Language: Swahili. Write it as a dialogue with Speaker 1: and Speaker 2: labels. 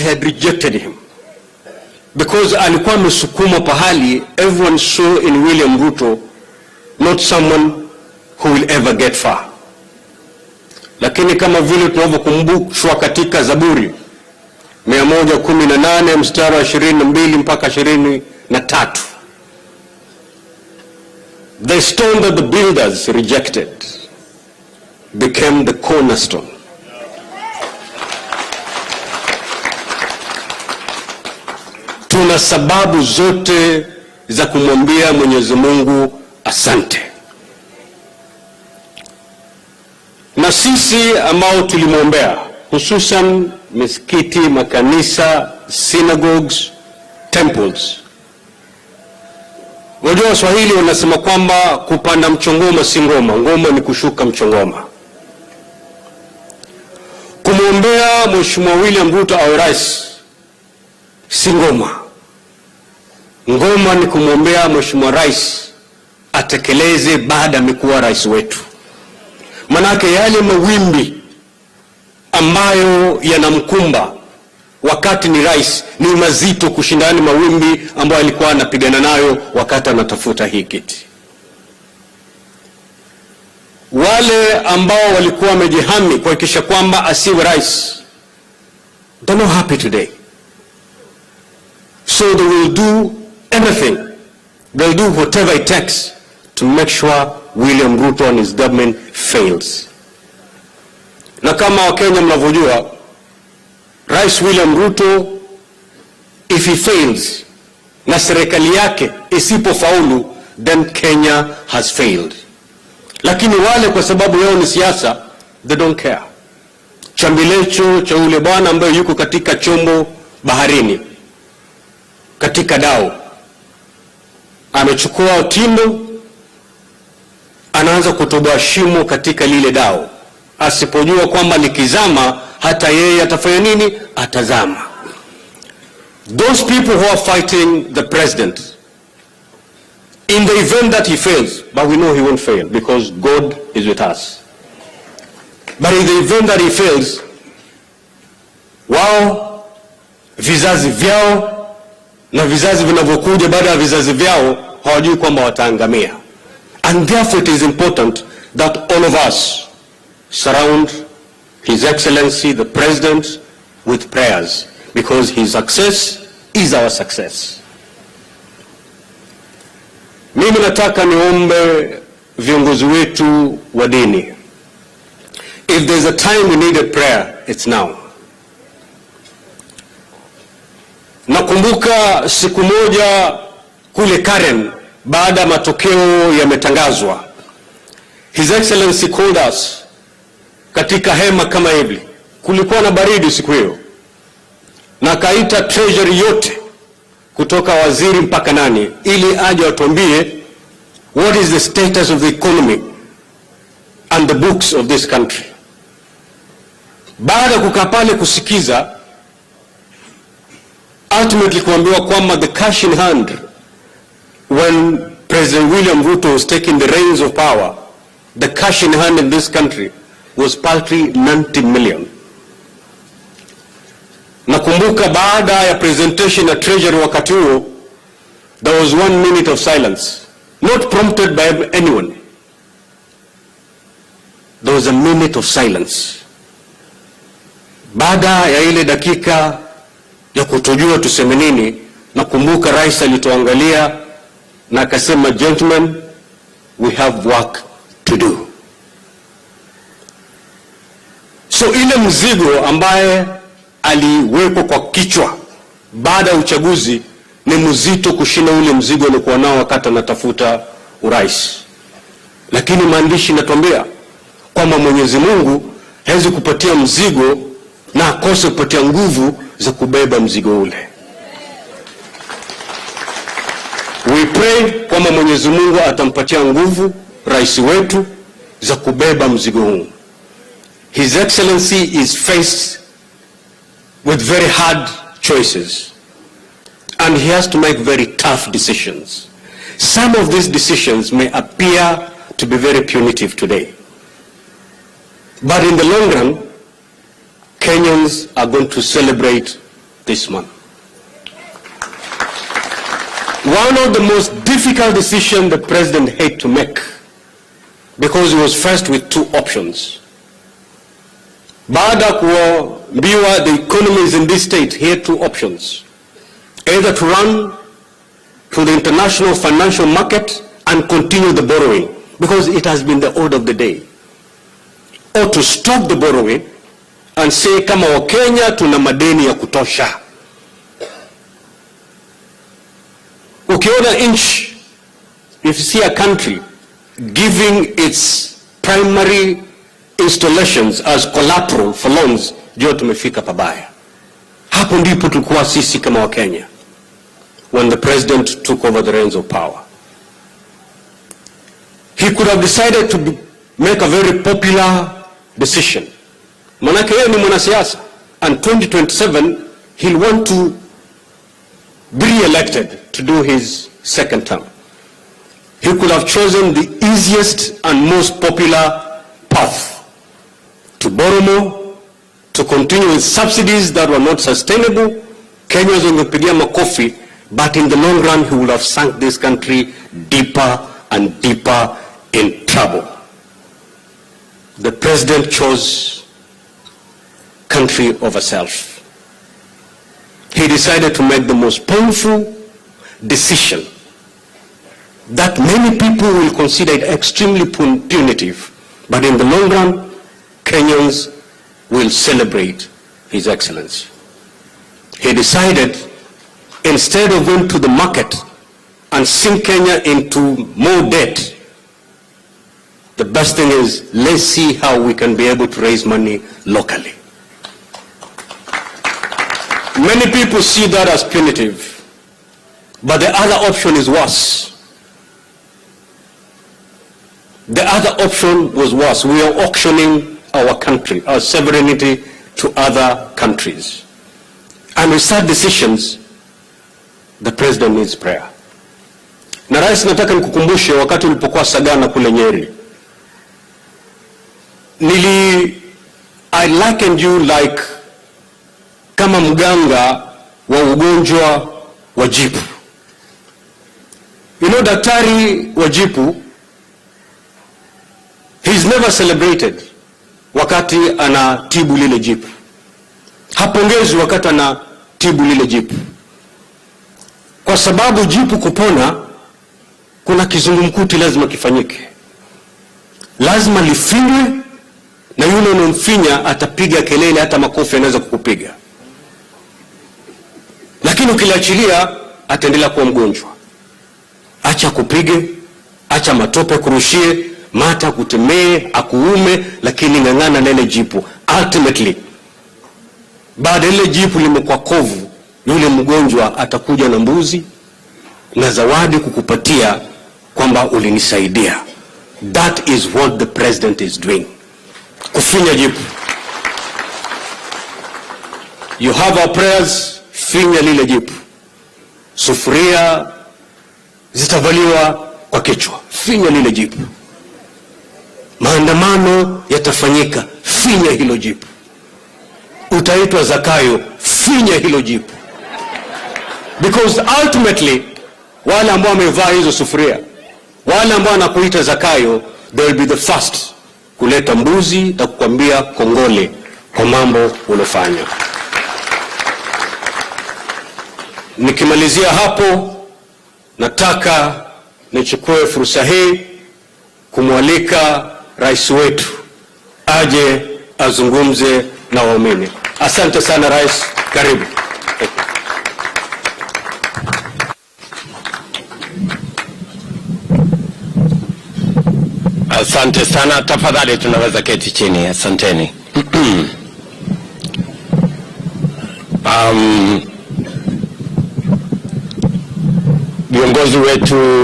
Speaker 1: had rejected him because alikuwa amesukuma pahali everyone saw in William Ruto not someone who will ever get far. Lakini kama vile tunavyokumbushwa katika Zaburi 118 mstari wa 22 mpaka 23, the stone that the builders rejected became the cornerstone. Tuna sababu zote za kumwambia Mwenyezi Mungu asante. Na sisi ambao tulimwombea, hususan misikiti, makanisa, synagogues, temples. Wajua Waswahili wanasema kwamba kupanda mchongoma si ngoma, ngoma ni kushuka mchongoma. Kumwombea Mheshimiwa William Ruto awe rais si ngoma. Ngoma ni kumwombea Mheshimiwa rais atekeleze baada amekuwa rais wetu. Manake yale mawimbi ambayo yanamkumba wakati ni rais ni mazito kushindana mawimbi ambayo alikuwa anapigana nayo wakati anatafuta hii kiti. Wale ambao walikuwa wamejihami kuhakikisha kwamba asiwe rais, they're not happy today. So they will do everything. They'll do whatever it takes to make sure William Ruto and his government fails. Na kama Wakenya mnavyojua, Rais William Ruto, if he fails, na serikali yake isipofaulu, then Kenya has failed. Lakini wale kwa sababu yao ni siasa, they don't care. Chambilecho cha ule bwana ambaye yuko katika chombo baharini, katika dao, amechukua utindo, anaanza kutoboa shimo katika lile dao, asipojua kwamba likizama hata yeye atafanya nini? Atazama. Those people who are fighting the president, in the event that he fails, but we know he won't fail because God is with us, but in the event that he fails, wao, vizazi vyao na vizazi vinavyokuja baada ya vizazi vyao hawajui kwamba wataangamia. And therefore it is important that all of us surround His Excellency the President with prayers, because his success is our success. Mimi nataka niombe viongozi wetu wa dini. If there's a time we need a prayer, it's now. Nakumbuka siku moja kule Karen, baada matokeo yametangazwa, His Excellency called us katika hema kama hivi. Kulikuwa na baridi siku hiyo, na kaita treasury yote kutoka waziri mpaka nani, ili aje atuambie what is the status of the economy and the books of this country. Baada kukaa pale kusikiza, ultimately kuambiwa kwamba the cash in hand when President William Ruto was taking the reins of power, the cash in hand in this country was paltry 90 million. Nakumbuka baada ya presentation ya treasury wakati huo, there was 1 minute of silence, not prompted by anyone. There was a minute of silence. Baada ya ile dakika ya kutojua tuseme nini, nakumbuka rais alituangalia na akasema, gentlemen, we have work to do. So ile mzigo ambaye aliwekwa kwa kichwa baada ya uchaguzi ni mzito kushinda ule mzigo alikuwa nao wakati anatafuta urais. Lakini maandishi natuambia kwamba Mwenyezi Mungu hawezi kupatia mzigo na akose kupatia nguvu za kubeba mzigo ule. We pray kwamba Mwenyezi Mungu atampatia nguvu rais wetu za kubeba mzigo huu. His Excellency is faced with very hard choices, and he has to make very tough decisions. Some of these decisions may appear to be very punitive today, but in the long run, Kenyans are going to celebrate this month. One of the most difficult decisions the president had to make, because he was faced with two options. Baada kuambiwa the economy is in this state, he had two options. Either to run to the international financial market and continue the borrowing, because it has been the order of the day, or to stop the borrowing and say kama Wakenya tuna madeni ya kutosha. Ukiona inch, if you see a country giving its primary installations as collateral for loans, jua tumefika pabaya. Hapo ndipo tulikuwa sisi kama Wakenya when the president took over the reins of power. He could have decided to make a very popular decision. Manake yeye ni mwanasiasa, and 2027 he'll want to be re-elected to do his second term. He could have chosen the easiest and most popular path, to borrow more, to continue with subsidies that were not sustainable. Kenyans wangepigia makofi, but in the long run he would have sunk this country deeper and deeper in trouble. The president chose country over self. He decided to make the most painful decision that many people will consider it extremely punitive, but in the long run, Kenyans will celebrate His Excellency. He decided, instead of going to the market and sink Kenya into more debt, the best thing is, let's see how we can be able to raise money locally. Many people see that as punitive, but the other option is worse. The other option was worse. We are auctioning our country, our sovereignty, to other countries. And with such decisions, the president needs prayer. Na rais, nataka nikukumbushe wakati ulipokuwa Sagana kule Nyeri. I likened you like kama mganga wa ugonjwa wa jipu. You know, daktari wa jipu, he's never celebrated wakati anatibu lile jipu. Hapongezi wakati anatibu lile jipu. Kwa sababu jipu kupona, kuna kizungumkuti lazima kifanyike. Lazima lifinywe, na yule unomfinya atapiga kelele, hata makofi anaweza kukupiga. Lakini ukilachilia, ataendelea kuwa mgonjwa. Acha kupige, acha matope kurushie, mata kutemee, akuume, lakini ngangana lele jipu. Ultimately, baada ile jipu limekuwa kovu, yule mgonjwa atakuja na mbuzi na zawadi kukupatia kwamba ulinisaidia. That is what the president is doing. Kufinya jipu. You have our prayers, finya lile jipu. Sufuria zitavaliwa kwa kichwa, finya lile jipu. Maandamano yatafanyika, finya hilo jipu. Utaitwa Zakayo, finya hilo jipu. Because ultimately, wale ambao wamevaa hizo sufuria, wale ambao wanakuita Zakayo, they will be the first kuleta mbuzi na kukwambia kongole kwa mambo ulofanya. Nikimalizia hapo, nataka nichukue fursa hii kumwalika rais wetu aje azungumze na waumini. Asante sana rais, karibu.
Speaker 2: Asante sana, tafadhali tunaweza keti chini. Asanteni. Viongozi wetu